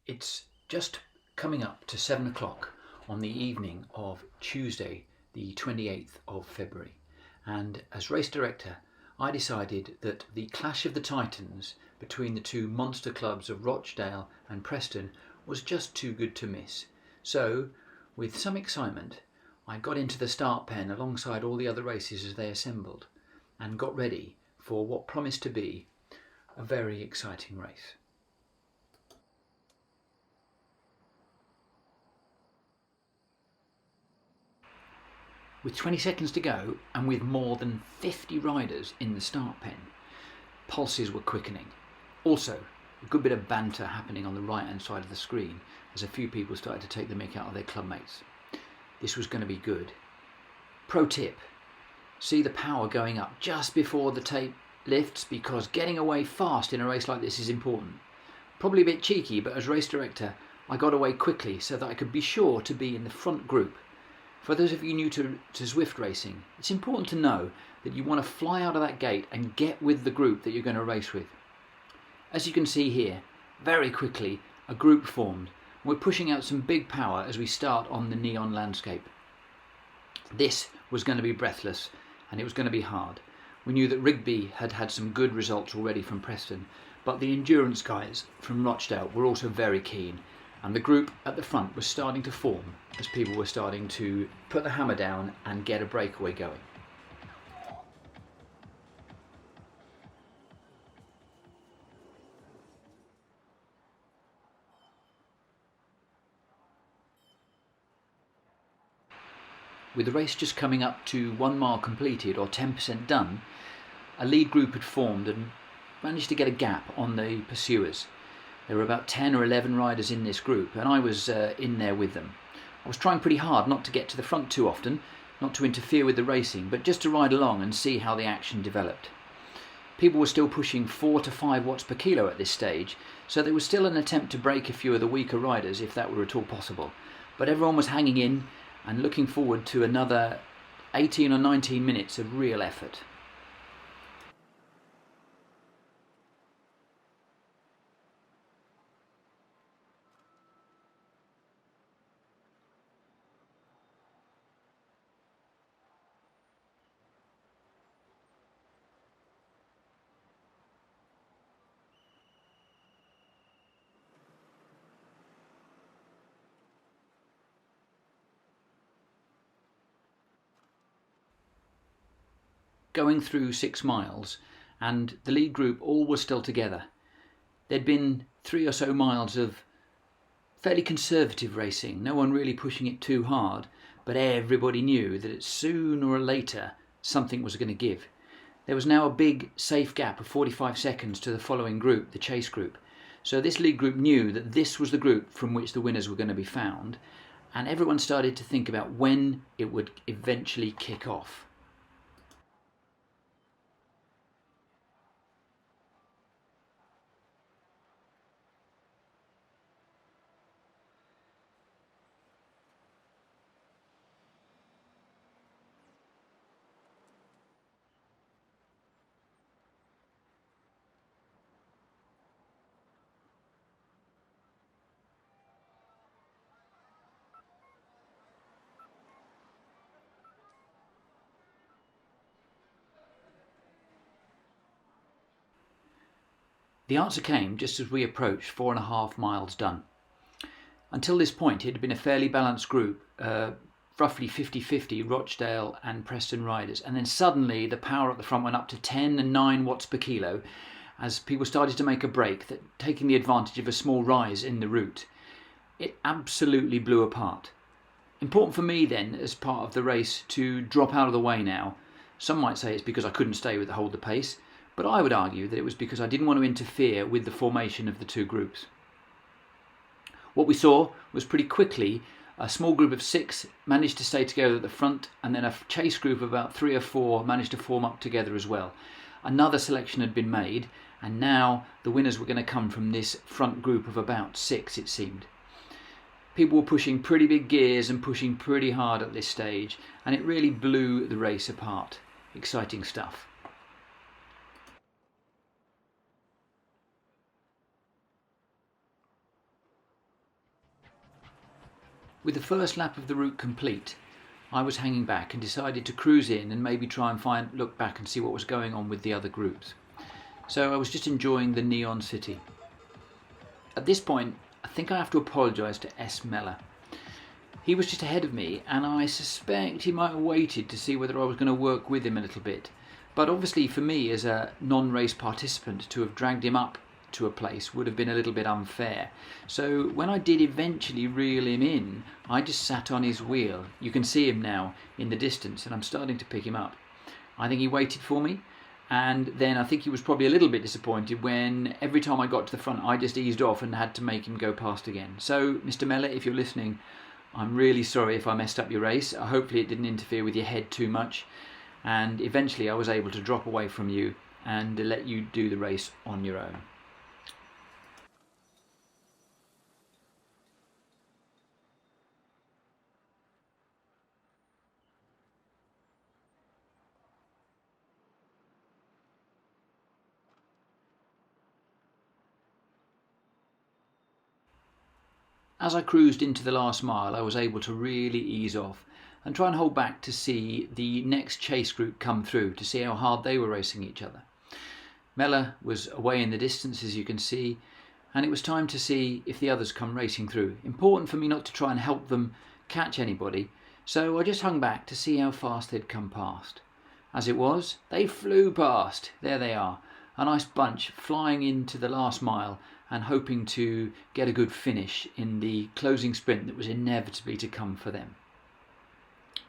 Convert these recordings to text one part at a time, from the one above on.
It's just coming up to 7 o'clock on the evening of Tuesday, the 28th of February, and as race director, I decided that the clash of the titans between the two monster clubs of Rochdale and Preston was just too good to miss. So, with some excitement, I got into the start pen alongside all the other races as they assembled, and got ready for what promised to be a very exciting race. With 20 seconds to go and with more than 50 riders in the start pen, pulses were quickening. Also, a good bit of banter happening on the right hand side of the screen as a few people started to take the mick out of their clubmates. This was going to be good. Pro tip, see the power going up just before the tape lifts, because getting away fast in a race like this is important. Probably a bit cheeky, but as race director I got away quickly so that I could be sure to be in the front group. For those of you new to Zwift racing, it's important to know that you want to fly out of that gate and get with the group that you're going to race with. As you can see here, very quickly a group formed. We're pushing out some big power as we start on the neon landscape. This was going to be breathless and it was going to be hard. We knew that Rigby had had some good results already from Preston, but the endurance guys from Rochdale were also very keen, and the group at the front was starting to form as people were starting to put the hammer down and get a breakaway going. With the race just coming up to 1 mile completed or 10% done, a lead group had formed and managed to get a gap on the pursuers. There were about 10 or 11 riders in this group, and I was in there with them. I was trying pretty hard not to get to the front too often, not to interfere with the racing, but just to ride along and see how the action developed. People were still pushing 4 to 5 watts per kilo at this stage, so there was still an attempt to break a few of the weaker riders if that were at all possible. But everyone was hanging in and looking forward to another 18 or 19 minutes of real effort. Going through 6 miles, and the lead group all was still together. There'd been 3 or so miles of fairly conservative racing, no one really pushing it too hard, but everybody knew that sooner or later something was going to give. There was now a big safe gap of 45 seconds to the following group, the chase group. So this lead group knew that this was the group from which the winners were going to be found, and everyone started to think about when it would eventually kick off. The answer came just as we approached 4.5 miles done. Until this point it had been a fairly balanced group, roughly 50-50 Rochdale and Preston riders, and then suddenly the power at the front went up to 10 and 9 watts per kilo as people started to make a break, taking the advantage of a small rise in the route. It absolutely blew apart. Important for me then, as part of the race, to drop out of the way now. Some might say it's because I couldn't stay with the hold the pace, but I would argue that it was because I didn't want to interfere with the formation of the two groups. What we saw was pretty quickly a small group of 6 managed to stay together at the front, and then a chase group of about 3 or 4 managed to form up together as well. Another selection had been made, and now the winners were going to come from this front group of about 6, it seemed. People were pushing pretty big gears and pushing pretty hard at this stage, and it really blew the race apart. Exciting stuff. With the first lap of the route complete, I was hanging back and decided to cruise in and maybe try and look back and see what was going on with the other groups. So I was just enjoying the neon city. At this point, I think I have to apologise to S. Meller. He was just ahead of me, and I suspect he might have waited to see whether I was going to work with him a little bit. But obviously for me as a non-race participant to have dragged him up to a place would have been a little bit unfair. So when I did eventually reel him in, I just sat on his wheel. You can see him now in the distance, and I'm starting to pick him up. I think he waited for me, and then I think he was probably a little bit disappointed when every time I got to the front I just eased off and had to make him go past again. So Mr. Meller, if you're listening, I'm really sorry if I messed up your race. Hopefully it didn't interfere with your head too much, and eventually I was able to drop away from you and let you do the race on your own. As I cruised into the last mile, I was able to really ease off and try and hold back to see the next chase group come through, to see how hard they were racing each other. Meller was away in the distance, as you can see, and it was time to see if the others come racing through. Important for me not to try and help them catch anybody, so I just hung back to see how fast they'd come past. As it was, they flew past. There they are, a nice bunch flying into the last mile and hoping to get a good finish in the closing sprint that was inevitably to come for them.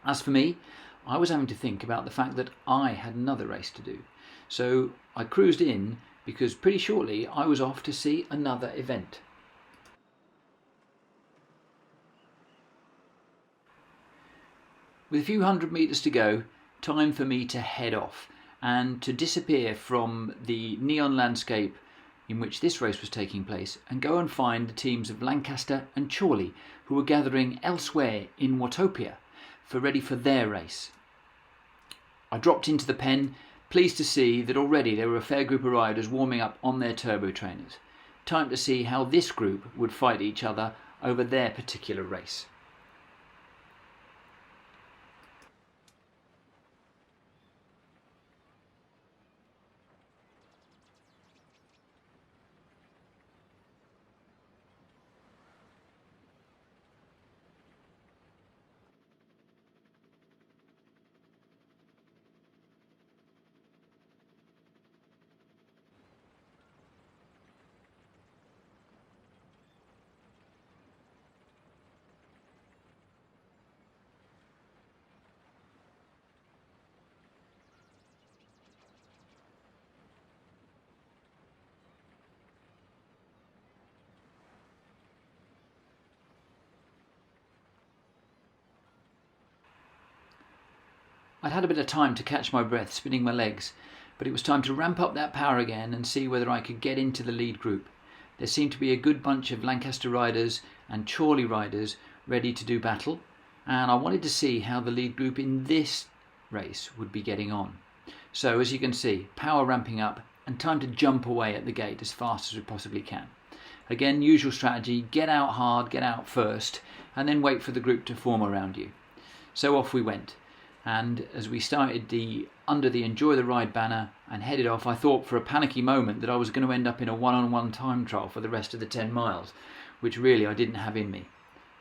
As for me, I was having to think about the fact that I had another race to do. So I cruised in because pretty shortly I was off to see another event. With a few hundred metres to go, time for me to head off and to disappear from the neon landscape in which this race was taking place and go and find the teams of Lancaster and Chorley, who were gathering elsewhere in Watopia ready for their race. I dropped into the pen, pleased to see that already there were a fair group of riders warming up on their turbo trainers. Time to see how this group would fight each other over their particular race. I'd had a bit of time to catch my breath, spinning my legs, but it was time to ramp up that power again and see whether I could get into the lead group. There seemed to be a good bunch of Lancaster riders and Chorley riders ready to do battle, and I wanted to see how the lead group in this race would be getting on. So as you can see, power ramping up and time to jump away at the gate as fast as we possibly can. Again, usual strategy, get out hard, get out first, and then wait for the group to form around you. So off we went. And as we started under the Enjoy the Ride banner and headed off, I thought for a panicky moment that I was going to end up in a one-on-one time trial for the rest of the 10 miles, which really I didn't have in me.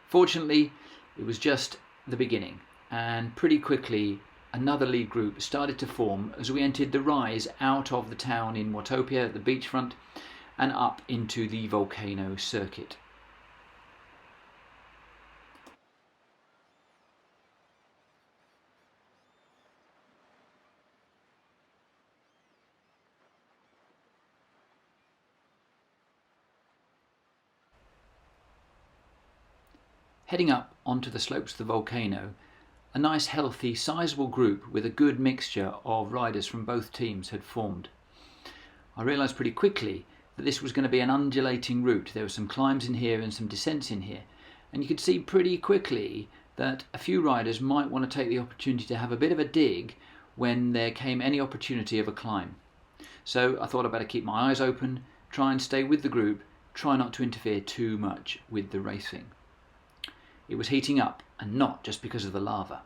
Fortunately, it was just the beginning, and pretty quickly another lead group started to form as we entered the rise out of the town in Watopia at the beachfront and up into the volcano circuit. Heading up onto the slopes of the volcano, a nice healthy sizable group with a good mixture of riders from both teams had formed. I realised pretty quickly that this was going to be an undulating route. There were some climbs in here and some descents in here, and you could see pretty quickly that a few riders might want to take the opportunity to have a bit of a dig when there came any opportunity of a climb. So I thought I'd better keep my eyes open, try and stay with the group, try not to interfere too much with the racing. it was heating up and not just because of the lava.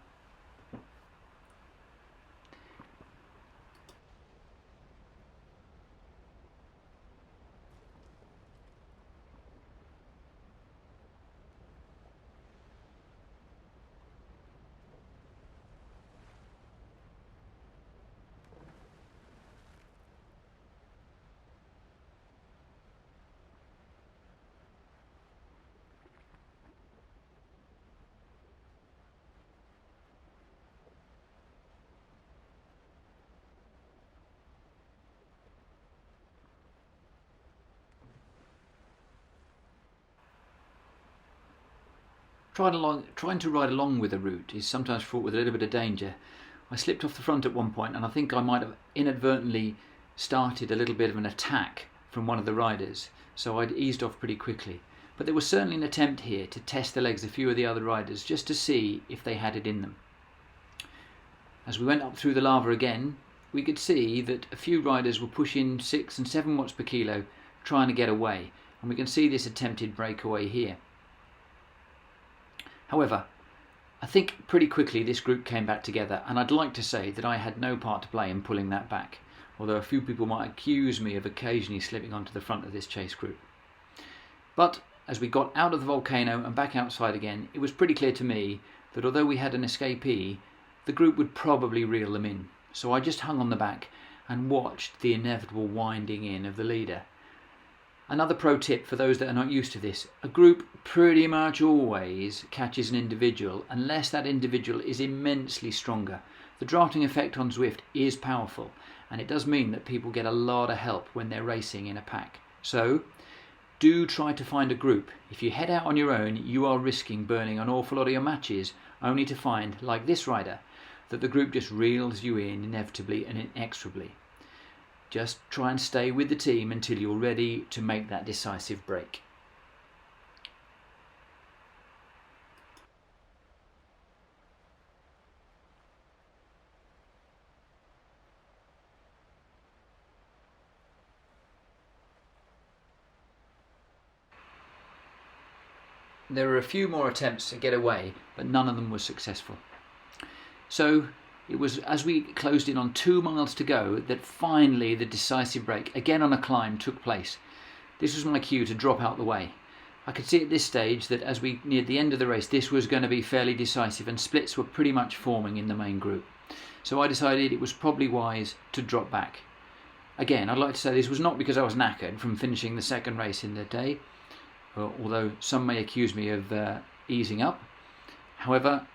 Trying to ride along with a route is sometimes fraught with a little bit of danger. I slipped off the front at one point, and I think I might have inadvertently started a little bit of an attack from one of the riders, so I'd eased off pretty quickly. But there was certainly an attempt here to test the legs of a few of the other riders just to see if they had it in them. As we went up through the lava again, we could see that a few riders were pushing 6 and 7 watts per kilo trying to get away, and we can see this attempted breakaway here. However, I think pretty quickly this group came back together, and I'd like to say that I had no part to play in pulling that back, although a few people might accuse me of occasionally slipping onto the front of this chase group. But as we got out of the volcano and back outside again, it was pretty clear to me that although we had an escapee, the group would probably reel them in. So I just hung on the back and watched the inevitable winding in of the leader. Another pro tip for those that are not used to this: a group pretty much always catches an individual unless that individual is immensely stronger. The drafting effect on Zwift is powerful, and it does mean that people get a lot of help when they're racing in a pack. So do try to find a group. If you head out on your own, you are risking burning an awful lot of your matches, only to find, like this rider, that the group just reels you in inevitably and inexorably. Just try and stay with the team until you're ready to make that decisive break. There were a few more attempts to get away, but none of them was successful. So it was as we closed in on 2 miles to go that finally the decisive break, again on a climb, took place. This was my cue to drop out the way. I could see at this stage that as we neared the end of the race, this was going to be fairly decisive, and splits were pretty much forming in the main group. So I decided it was probably wise to drop back. Again, I'd like to say this was not because I was knackered from finishing the second race in the day, although some may accuse me of easing up. However,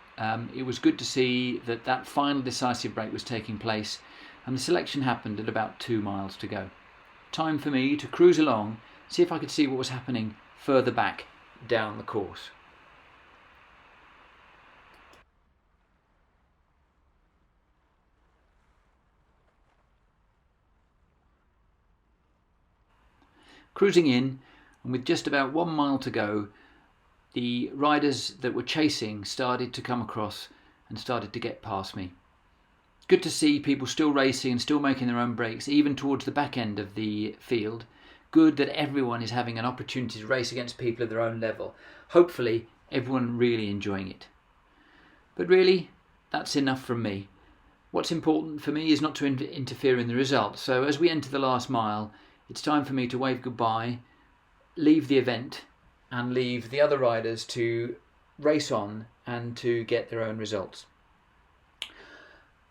it was good to see that that final decisive break was taking place, and the selection happened at about 2 miles to go. Time for me to cruise along, see if I could see what was happening further back down the course. Cruising in, and with just about 1 mile to go, the riders that were chasing started to come across and started to get past me. Good to see people still racing and still making their own breaks, even towards the back end of the field. Good that everyone is having an opportunity to race against people at their own level. Hopefully everyone really enjoying it. But really, that's enough from me. What's important for me is not to interfere in the result. So as we enter the last mile, it's time for me to wave goodbye, leave the event, and leave the other riders to race on and to get their own results.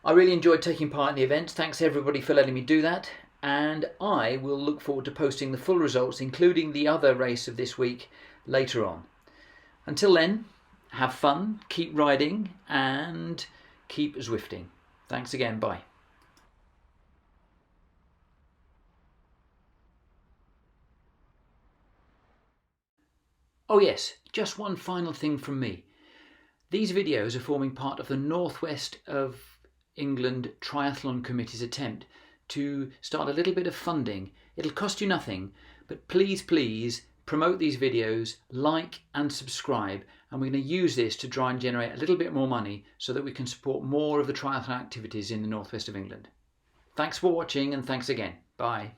I really enjoyed taking part in the event. Thanks everybody for letting me do that, and I will look forward to posting the full results, including the other race of this week, later on. Until then, have fun, keep riding, and keep Zwifting. Thanks again, bye. Oh yes, just one final thing from me. These videos are forming part of the Northwest of England Triathlon Committee's attempt to start a little bit of funding. It'll cost you nothing, but please promote these videos, like and subscribe, and we're going to use this to try and generate a little bit more money so that we can support more of the triathlon activities in the Northwest of England. Thanks for watching, and thanks again. Bye.